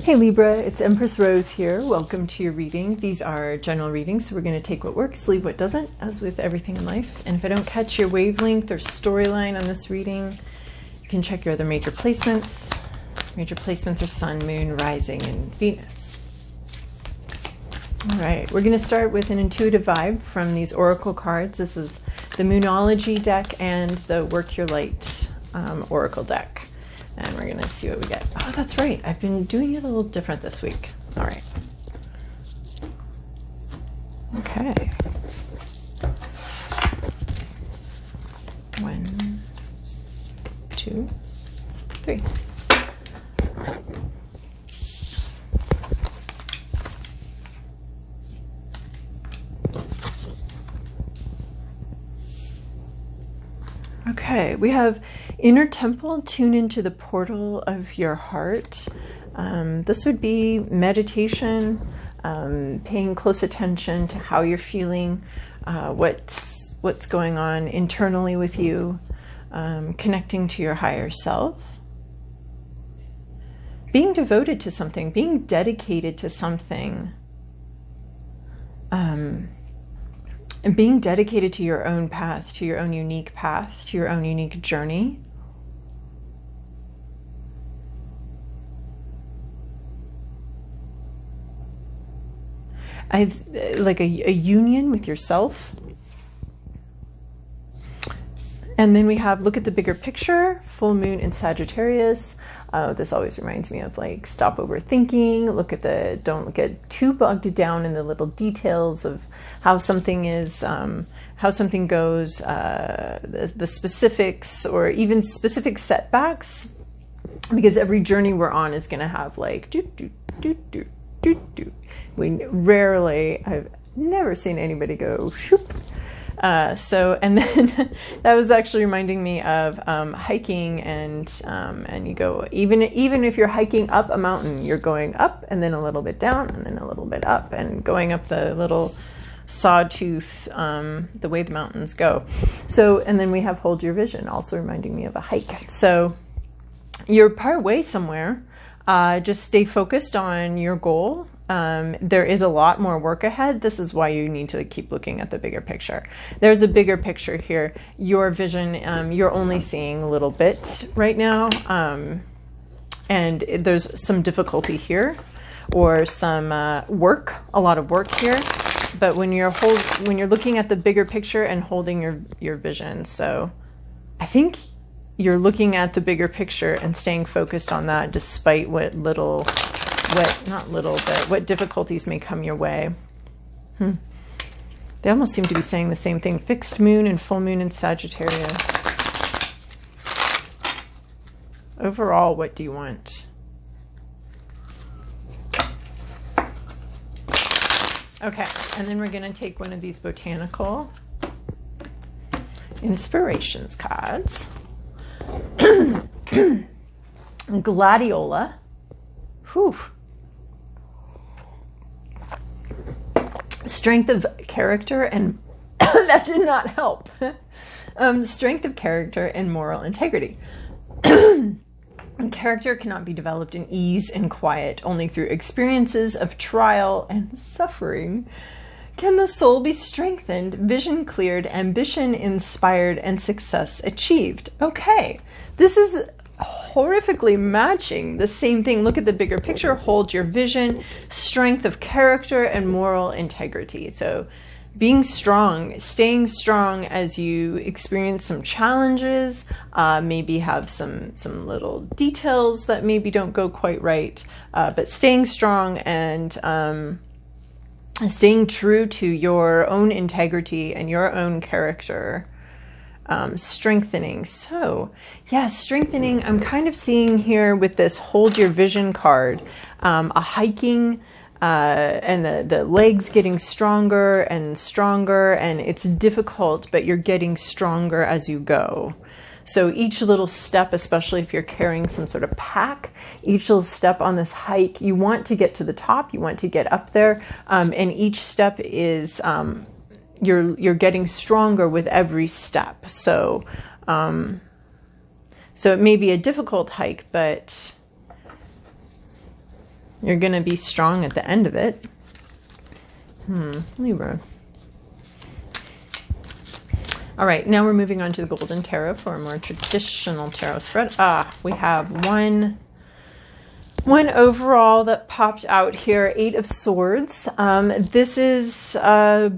Hey Libra, it's Empress Rose here. Welcome to your reading. These are general readings, so we're going to take what works, leave what doesn't, as with everything in life. And if I don't catch your wavelength or storyline on this reading, you can check your other major placements. Major placements are Sun, Moon, Rising, and Venus. All right, we're going to start with an intuitive vibe from these oracle cards. This is the Moonology deck and the Work Your Light oracle deck. And we're going to see what we get. Oh, that's right. I've been doing it a little different this week. All right. Okay. 1, 2, 3. Okay, we have inner temple, tune into the portal of your heart. This would be meditation, paying close attention to how you're feeling, what's going on internally with you, connecting to your higher self, being devoted to something, being dedicated to something, and being dedicated to your own path, to your own unique path, to your own unique journey. Like a union with yourself. And then we have look at the bigger picture, full moon in Sagittarius. This always reminds me of like stop overthinking, don't get too bogged down in the little details of how something is, how something goes, the specifics or even specific setbacks, because every journey we're on is going to have like I've never seen anybody go shoop. And then that was actually reminding me of hiking, and you go, even if you're hiking up a mountain, you're going up and then a little bit down and then a little bit up and going up the little sawtooth, the way the mountains go. So, and then we have hold your vision, also reminding me of a hike. So you're part way somewhere. Just stay focused on your goal. There is a lot more work ahead. This is why you need to keep looking at the bigger picture. There's a bigger picture here. Your vision, you're only seeing a little bit right now. And there's some difficulty here, or some a lot of work here. But when you're looking at the bigger picture and holding your vision, so I think you're looking at the bigger picture and staying focused on that, despite what difficulties may come your way. They almost seem to be saying the same thing. Fixed moon and full moon in Sagittarius. Overall, what do you want? Okay, and then we're going to take one of these Botanical inspirations cards. Gladiola. Whew. Strength of character and that did not help. Strength of character and moral integrity. Character cannot be developed in ease and quiet. Only through experiences of trial and suffering can the soul be strengthened, vision cleared, ambition inspired, and success achieved. Okay, this is horrifically matching the same thing. Look at the bigger picture, hold your vision, strength of character, and moral integrity. So being strong, staying strong as you experience some challenges, maybe have some little details that maybe don't go quite right, but staying strong and staying true to your own integrity and your own character. Strengthening. So yeah, strengthening. I'm kind of seeing here with this hold your vision card, a hiking, and the legs getting stronger and stronger, and it's difficult, but you're getting stronger as you go. So each little step, especially if you're carrying some sort of pack, each little step on this hike, you want to get to the top, you want to get up there, and each step is you're getting stronger with every step. So it may be a difficult hike, but You're going to be strong at the end of it. Libra. All right, now we're moving on to the Golden Tarot for a more traditional tarot spread. We have one overall that popped out here, 8 of Swords. This is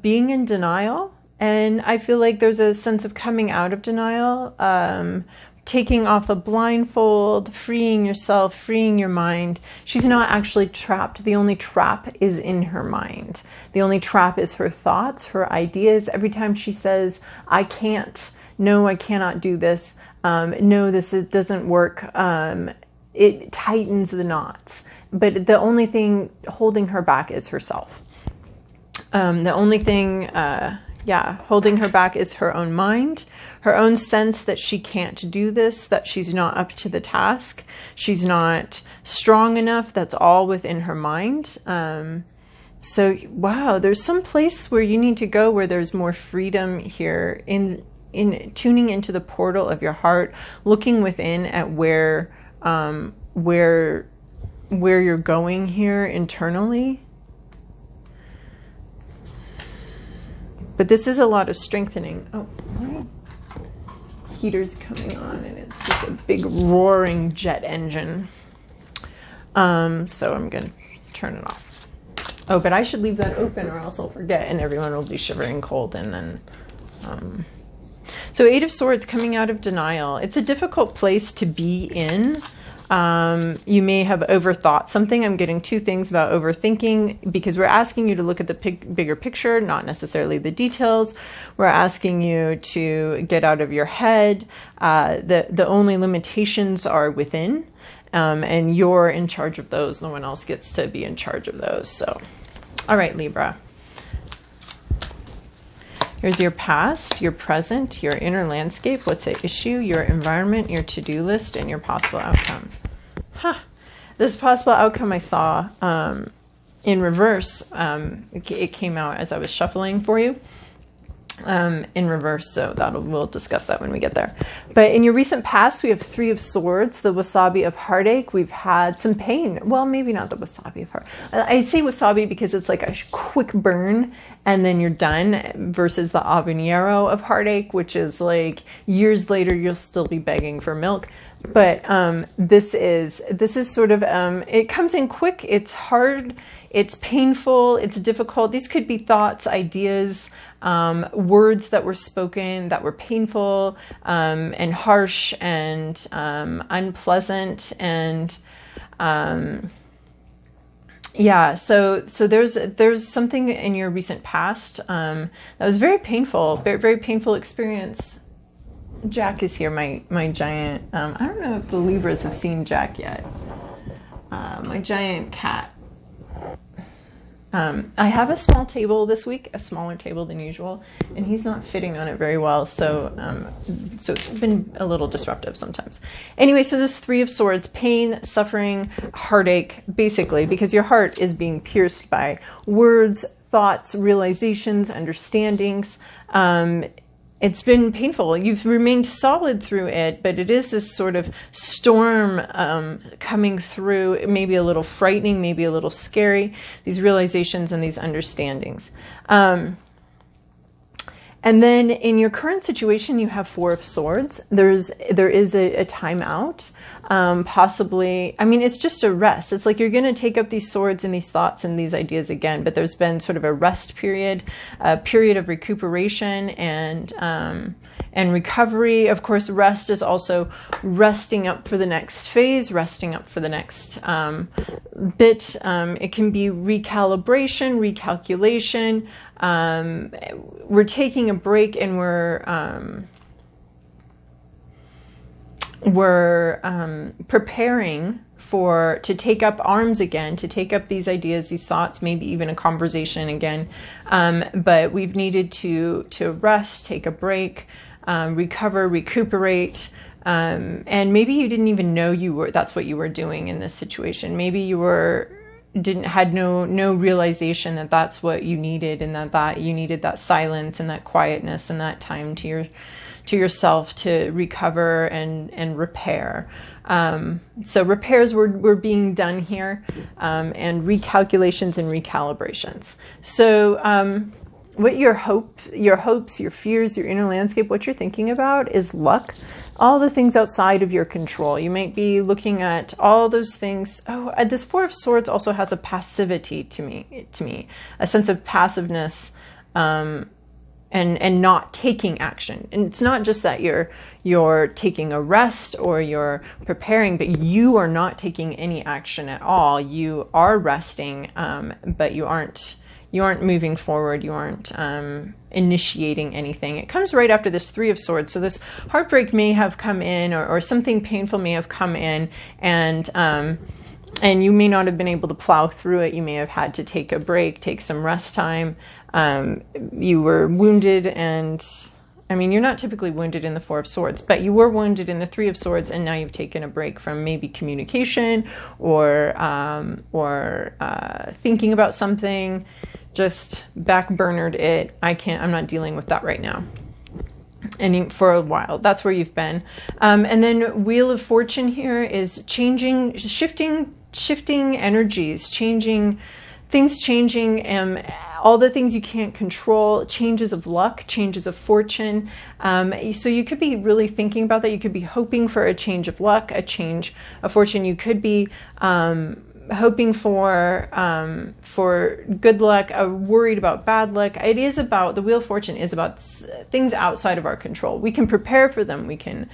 being in denial, and I feel like there's a sense of coming out of denial, taking off a blindfold, freeing yourself, freeing your mind. She's not actually trapped. The only trap is in her mind. The only trap is her thoughts, her ideas. Every time she says, I can't, no, I cannot do this, no, it doesn't work, it tightens the knots. But the only thing holding her back is herself. The only thing, holding her back is her own mind, her own sense that she can't do this, that she's not up to the task, she's not strong enough. That's all within her mind. So, wow, there's some place where you need to go where there's more freedom here in tuning into the portal of your heart, looking within at where you're going here internally. But this is a lot of strengthening. Oh, my heater's coming on and it's just a big roaring jet engine. So I'm going to turn it off. Oh, but I should leave that open or else I'll forget and everyone will be shivering cold. And then, so 8 of Swords, coming out of denial. It's a difficult place to be in. You may have overthought something. I'm getting 2 things about overthinking because we're asking you to look at the bigger picture, not necessarily the details. We're asking you to get out of your head. The only limitations are within, and you're in charge of those. No one else gets to be in charge of those. So, all right, Libra. Here's your past, your present, your inner landscape, what's at issue, your environment, your to-do list, and your possible outcome. This possible outcome I saw in reverse. It came out as I was shuffling for you in reverse, so we'll discuss that when we get there. But in your recent past, we have 3 of Swords, the wasabi of heartache. We've had some pain. Well, maybe not the wasabi of heart. I say wasabi because it's like a quick burn and then you're done, versus the habanero of heartache, which is like years later you'll still be begging for milk. But this is sort of it comes in quick. It's hard. It's painful. It's difficult. These could be thoughts, ideas, words that were spoken that were painful and harsh and unpleasant and so there's something in your recent past that was very painful, very, very painful experience. Jack is here, my giant, I don't know if the Libras have seen Jack yet, my giant cat. I have a small table this week, a smaller table than usual, and he's not fitting on it very well, so it's been a little disruptive sometimes. Anyway, so this 3 of Swords, pain, suffering, heartache, basically, because your heart is being pierced by words, thoughts, realizations, understandings. It's been painful. You've remained solid through it, but it is this sort of storm coming through, maybe a little frightening, maybe a little scary, these realizations and these understandings. And then in your current situation, you have 4 of Swords. There is a timeout, possibly. I mean, it's just a rest. It's like you're going to take up these swords and these thoughts and these ideas again, but there's been sort of a rest period, a period of recuperation and recovery. Of course, rest is also resting up for the next phase, resting up for the next bit. It can be recalibration, recalculation. We're taking a break and we're preparing to take up arms again, to take up these ideas, these thoughts, maybe even a conversation again. But we've needed to rest, take a break, recover, recuperate. And maybe you didn't even know that's what you were doing in this situation. Maybe you had no realization that that's what you needed, and that you needed that silence and that quietness and that time to to yourself to recover and repair. So repairs were being done here, and recalculations and recalibrations. So what your hopes, your fears, your inner landscape, what you're thinking about is luck, all the things outside of your control. You might be looking at all those things. Oh, this Four of Swords also has a passivity to me, a sense of passiveness, and not taking action. And it's not just that you're taking a rest or you're preparing, but you are not taking any action at all. You are resting, but you aren't moving forward. You aren't initiating anything. It comes right after this Three of Swords. So this heartbreak may have come in, or something painful may have come in, and you may not have been able to plow through it. You may have had to take a break, take some rest time. You were wounded, and I mean, you're not typically wounded in the Four of Swords, but you were wounded in the Three of Swords, and now you've taken a break from maybe communication or thinking about something. Just backburnered it. I'm not dealing with that right now. And for a while, that's where you've been. And then Wheel of Fortune here is shifting energies, changing, all the things you can't control, changes of luck, changes of fortune. So you could be really thinking about that. You could be hoping for a change of luck, a change of fortune. You could be hoping for good luck, worried about bad luck. It is about, the Wheel of Fortune is about things outside of our control. We can prepare for them. We can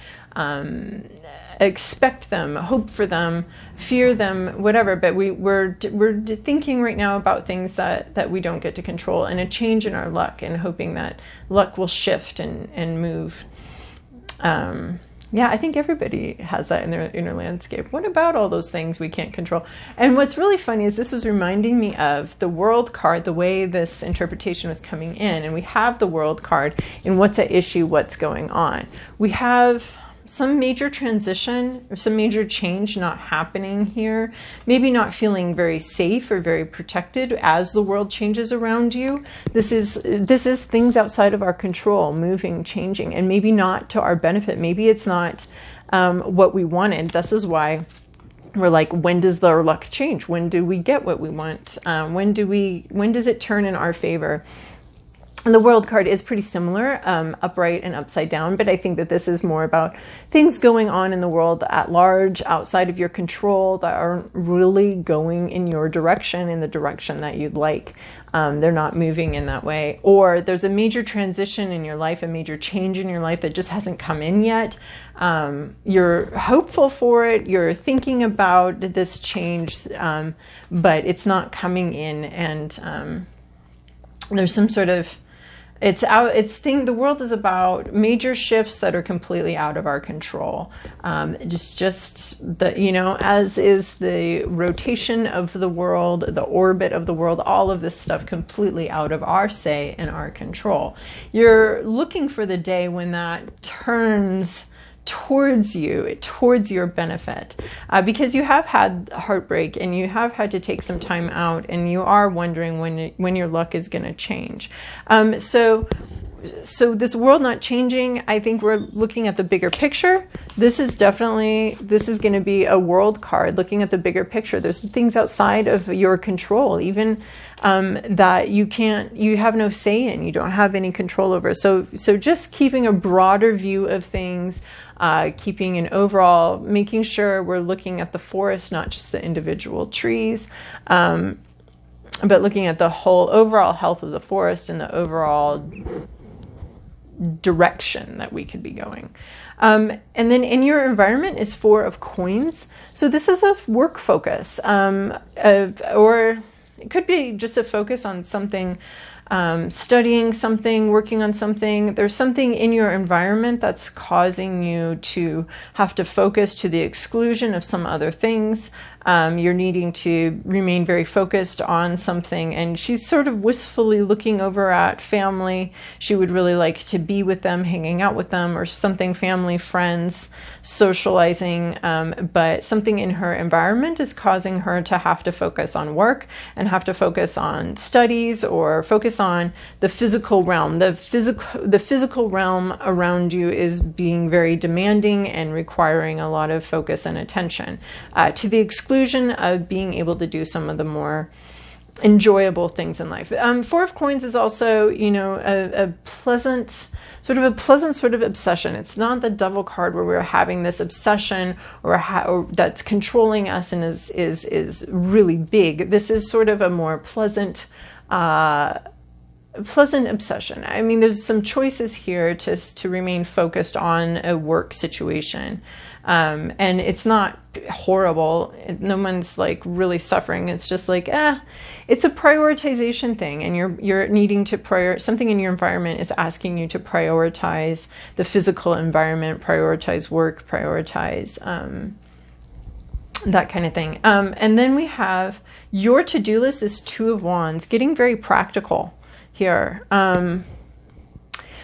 expect them, hope for them, fear them, whatever. But we're thinking right now about things that we don't get to control, and a change in our luck, and hoping that luck will shift and move. Yeah, I think everybody has that in their inner landscape. What about all those things we can't control? And what's really funny is this was reminding me of the World card, the way this interpretation was coming in. And we have the World card in what's at issue, what's going on. We have some major transition or some major change not happening here. Maybe not feeling very safe or very protected as the world changes around you. This is things outside of our control, moving, changing, and maybe not to our benefit. Maybe it's not what we wanted. This is why we're like, when does our luck change? When do we get what we want? When does it turn in our favor? And the World card is pretty similar, upright and upside down, but I think that this is more about things going on in the world at large, outside of your control, that aren't really going in your direction, in the direction that you'd like. They're not moving in that way. Or there's a major transition in your life, a major change in your life that just hasn't come in yet. You're hopeful for it, you're thinking about this change, but it's not coming in, and there's some sort of, the world is about major shifts that are completely out of our control. Just the, as is the rotation of the world, the orbit of the world, all of this stuff completely out of our say and our control. You're looking for the day when that turns towards you, towards your benefit, because you have had heartbreak and you have had to take some time out, and you are wondering when your luck is going to change. So this world not changing, I think we're looking at the bigger picture. This is going to be a World card, looking at the bigger picture. There's things outside of your control, even that you have no say in, you don't have any control over. So just keeping a broader view of things, keeping an overall, making sure we're looking at the forest, not just the individual trees, but looking at the whole overall health of the forest and the overall direction that we could be going. And then in your environment is Four of Coins. So this is a work focus, or it could be just a focus on something, studying something, working on something. There's something in your environment that's causing you to have to focus to the exclusion of some other things. You're needing to remain very focused on something. And she's sort of wistfully looking over at family. She would really like to be with them, hanging out with them, or something, family, friends, socializing. But something in her environment is causing her to have to focus on work and have to focus on studies or focus on the physical realm. The physical realm around you is being very demanding and requiring a lot of focus and attention, to the exclusion of being able to do some of the more enjoyable things in life. Four of Coins is also, you know, a pleasant sort of obsession. It's not the Devil card where we're having this obsession or that's controlling us and is really big. This is sort of a more pleasant obsession. I mean, there's some choices here to remain focused on a work situation. And it's not horrible. No one's like really suffering. It's just like, it's a prioritization thing. And you're needing to something in your environment is asking you to prioritize the physical environment, prioritize work, prioritize, that kind of thing. And then we have your to-do list is Two of Wands, getting very practical here.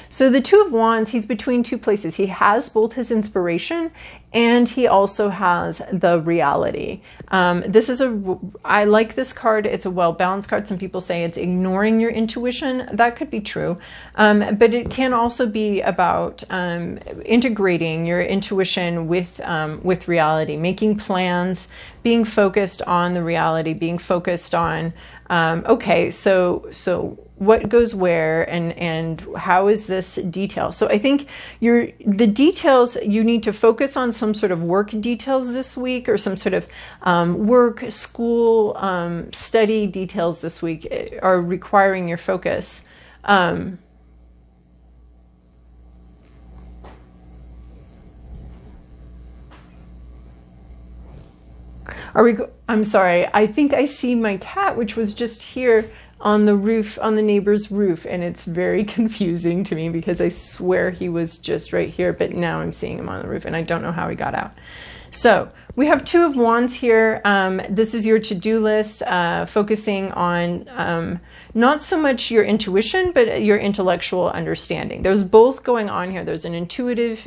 So the Two of Wands, he's between two places. He has both his inspiration and he also has the reality. I like this card. It's a well-balanced card. Some people say it's ignoring your intuition. That could be true. But it can also be about integrating your intuition with reality, making plans, being focused on the reality, being focused on, okay, so what goes where and how is this detail? So I think the details, you need to focus on some sort of work details this week, or some sort of work, school, study details this week are requiring your focus. I'm sorry. I think I see my cat, which was just here on the roof, on the neighbor's roof, and it's very confusing to me because I swear he was just right here, but now I'm seeing him on the roof and I don't know how he got out. So we have Two of Wands here. This is your to-do list, focusing on not so much your intuition, but your intellectual understanding. There's both going on here. There's an intuitive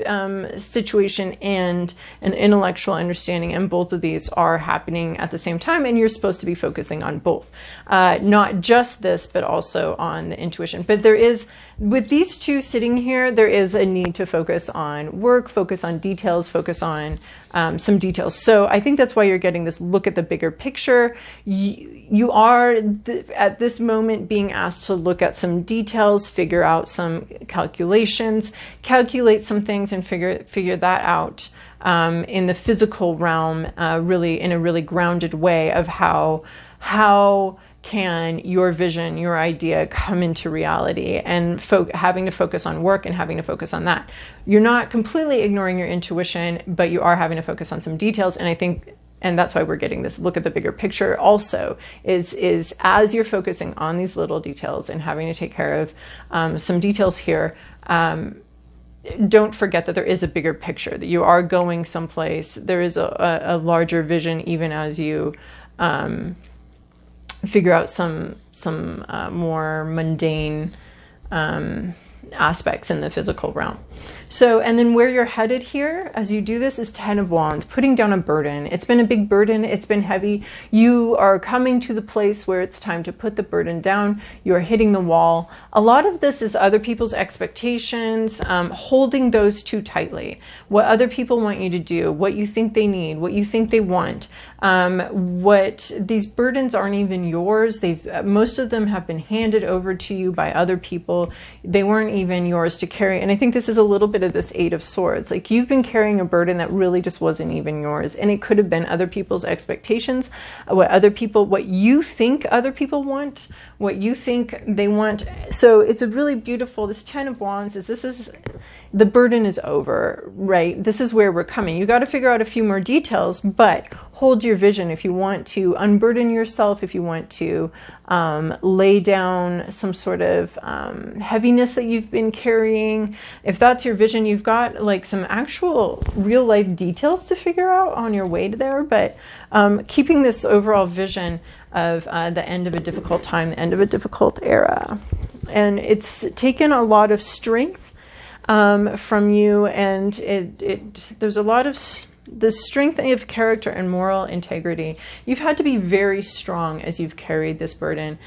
situation and an intellectual understanding, and both of these are happening at the same time, and you're supposed to be focusing on both. Not just this, but also on the intuition. But there is, with these two sitting here, there is a need to focus on work, focus on details, focus on some details. So I think that's why you're getting this look at the bigger picture. You are at this moment being asked to look at some details, figure out some calculations, calculate some things, and figure that out in the physical realm, really in a really grounded way of how can your vision, your idea come into reality, and having to focus on work and having to focus on that. You're not completely ignoring your intuition, but you are having to focus on some details. And I think, and that's why we're getting this look at the bigger picture also, is as you're focusing on these little details and having to take care of some details here, don't forget that there is a bigger picture, that you are going someplace. There is a larger vision, even as you figure out some more mundane aspects in the physical realm. So, and then where you're headed here as you do this is Ten of Wands, putting down a burden. It's been a big burden. It's been heavy. You are coming to the place where it's time to put the burden down. You are hitting the wall. A lot of this is other people's expectations, holding those too tightly. What other people want you to do, what you think they need, what you think they want. What these burdens aren't even yours. Most of them have been handed over to you by other people. They weren't even yours to carry. And I think this is a little bit of this Eight of Swords. Like, you've been carrying a burden that really just wasn't even yours. And it could have been other people's expectations, what you think other people want, what you think they want. So it's a really beautiful, this Ten of Wands the burden is over, right? This is where we're coming. You got to figure out a few more details, but hold your vision, if you want to unburden yourself, if you want to lay down some sort of heaviness that you've been carrying, if that's your vision, you've got like some actual real life details to figure out on your way to there. But keeping this overall vision of the end of a difficult time, the end of a difficult era. And it's taken a lot of strength from you, and there's a lot of the strength of character and moral integrity. You've had to be very strong as you've carried this burden.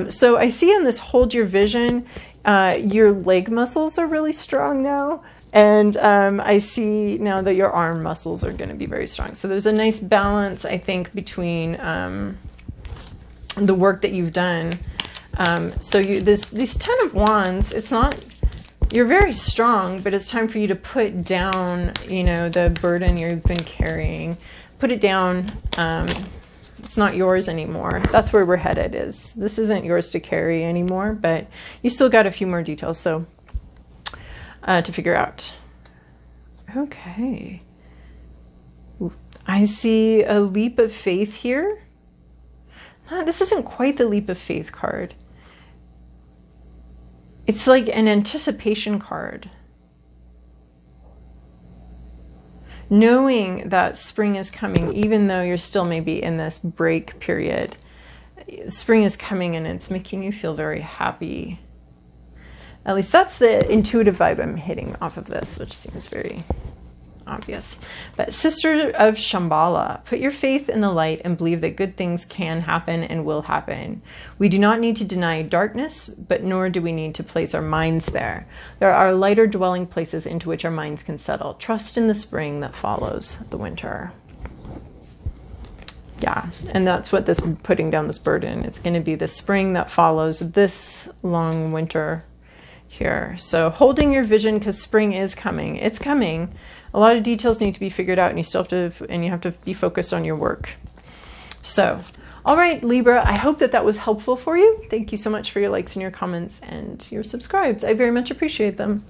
So I see in this hold your vision, your leg muscles are really strong now. And I see now that your arm muscles are going to be very strong. So there's a nice balance, I think, between the work that you've done. So these 10 of Wands, it's not, you're very strong, but it's time for you to put down, you know, the burden you've been carrying. Put it down. It's not yours anymore. That's where we're headed. This isn't yours to carry anymore, but you still got a few more details so to figure out. Okay. I see a leap of faith here. This isn't quite the leap of faith card. It's like an anticipation card. Knowing that spring is coming, even though you're still maybe in this break period, spring is coming and it's making you feel very happy. At least that's the intuitive vibe I'm hitting off of this, which seems very obvious. But Sister of Shambhala, put your faith in the light and believe that good things can happen and will happen. We do not need to deny darkness, but nor do we need to place our minds there. There are lighter dwelling places into which our minds can settle. Trust in the spring that follows the winter. Yeah, and that's what this putting down this burden. It's going to be the spring that follows this long winter here. So holding your vision, because spring is coming. It's coming. A lot of details need to be figured out, and you have to be focused on your work. So, all right, Libra, I hope that was helpful for you. Thank you so much for your likes and your comments and your subscribes. I very much appreciate them.